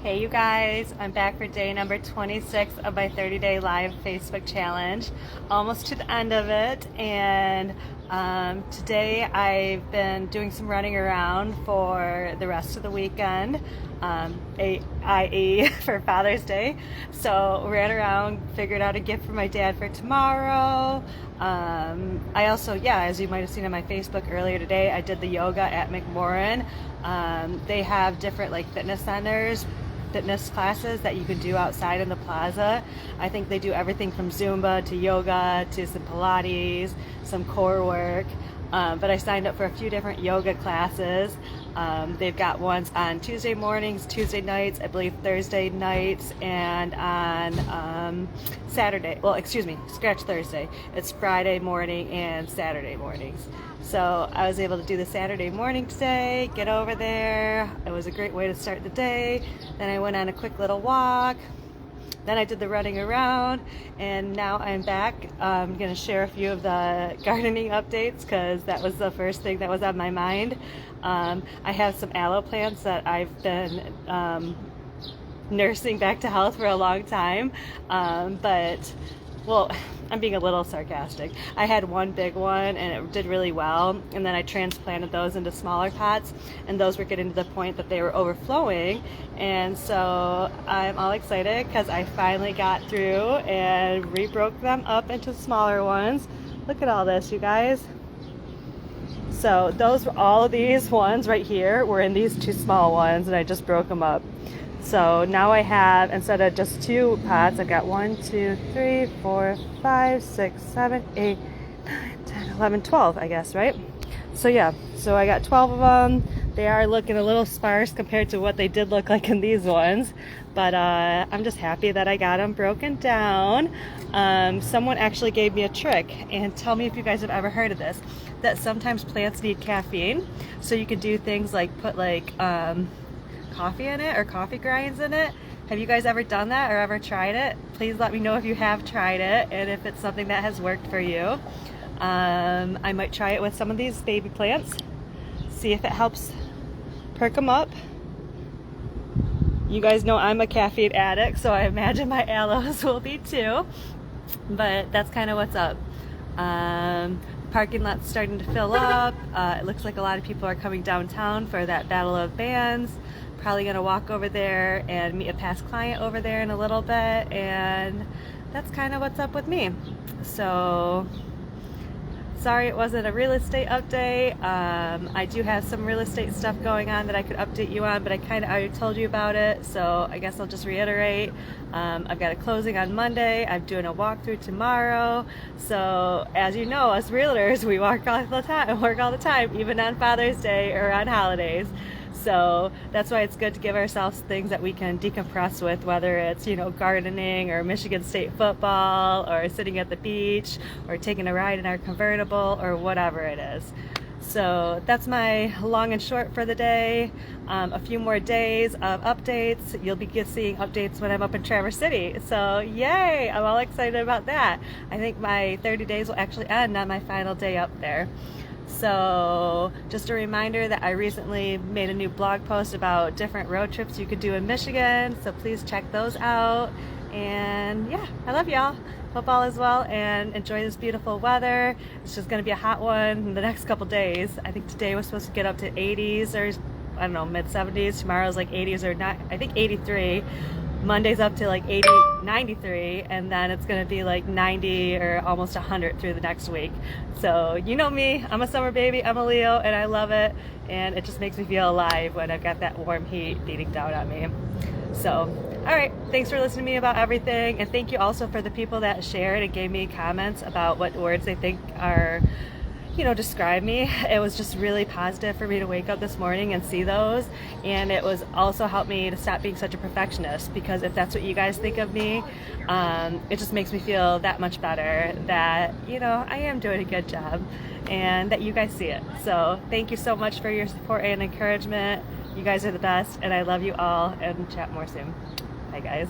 Hey you guys, I'm back for day number 26 of my 30-day live Facebook challenge. Almost to the end of it, and today I've been doing some running around for the rest of the weekend, i.e. for Father's Day. So ran around, figured out a gift for my dad for tomorrow. I also, as you might have seen on my Facebook earlier today, I did the yoga at McMorran. They have different fitness classes that you can do outside in the plaza. I think they do everything from Zumba to yoga to some Pilates, some core work. But I signed up for a few different yoga classes. They've got ones on Tuesday mornings, Tuesday nights, I believe Thursday nights, and on scratch Thursday. It's Friday morning and Saturday mornings. So I was able to do the Saturday morning today, get over there. It was a great way to start the day. Then I went on a quick little walk. Then I did the running around, and now I'm back. I'm going to share a few of the gardening updates because that was the first thing that was on my mind. I have some aloe plants that I've been nursing back to health for a long time, well, I'm being a little sarcastic. I had one big one and it did really well, and then I transplanted those into smaller pots, and those were getting to the point that they were overflowing, and so I'm all excited because I finally got through and rebroke them up into smaller ones. Look at all this, you guys. So all of these ones right here were in these two small ones, and I just broke them up. So now I have, instead of just two pots, I've got 1, 2, 3, 4, 5, 6, 7, 8, 9, 10, 11, 12, I guess, right? So I got 12 of them. They are looking a little sparse compared to what they did look like in these ones, but I'm just happy that I got them broken down. Someone actually gave me a trick, and tell me if you guys have ever heard of this, that sometimes plants need caffeine. So you could do things like put coffee in it or coffee grinds in it. Have you guys ever done that or ever tried it? Please let me know if you have tried it and if it's something that has worked for you. I might try it with some of these baby plants, see if it helps perk them up. You guys know I'm a caffeine addict, so I imagine my aloes will be too, but that's kind of what's up. Parking lot's starting to fill up. It looks like a lot of people are coming downtown for that Battle of Bands. Probably gonna walk over there and meet a past client over there in a little bit, and that's kind of what's up with me. So sorry it wasn't a real estate update. I do have some real estate stuff going on that I could update you on, but I kind of already told you about it, so I guess I'll just reiterate. I've got a closing on Monday. I'm doing a walkthrough tomorrow. So as you know, us realtors, we work all the time, even on Father's Day or on holidays. So that's why it's good to give ourselves things that we can decompress with, whether it's, gardening or Michigan State football or sitting at the beach or taking a ride in our convertible or whatever it is. So that's my long and short for the day. A few more days of updates. You'll be seeing updates when I'm up in Traverse City. So yay, I'm all excited about that. I think my 30 days will actually end on my final day up there. So just a reminder that I recently made a new blog post about different road trips you could do in Michigan, so please check those out. And I love y'all. Hope all is well and enjoy this beautiful weather. It's just going to be a hot one in the next couple days. I think today was supposed to get up to 80s or I don't know, mid 70s. Tomorrow's 80s or not, I think 83. Monday's up to 80, 93, and then it's gonna be 90 or almost 100 through the next week. So you know me, I'm a summer baby, I'm a Leo, and I love it, and it just makes me feel alive when I've got that warm heat beating down on me. So, all right, thanks for listening to me about everything, and thank you also for the people that shared and gave me comments about what words they think are, describe me. It was just really positive for me to wake up this morning and see those, and it was also helped me to stop being such a perfectionist, because if that's what you guys think of me, it just makes me feel that much better that, I am doing a good job and that you guys see it. So thank you so much for your support and encouragement. You guys are the best, and I love you all, and chat more soon. Bye guys.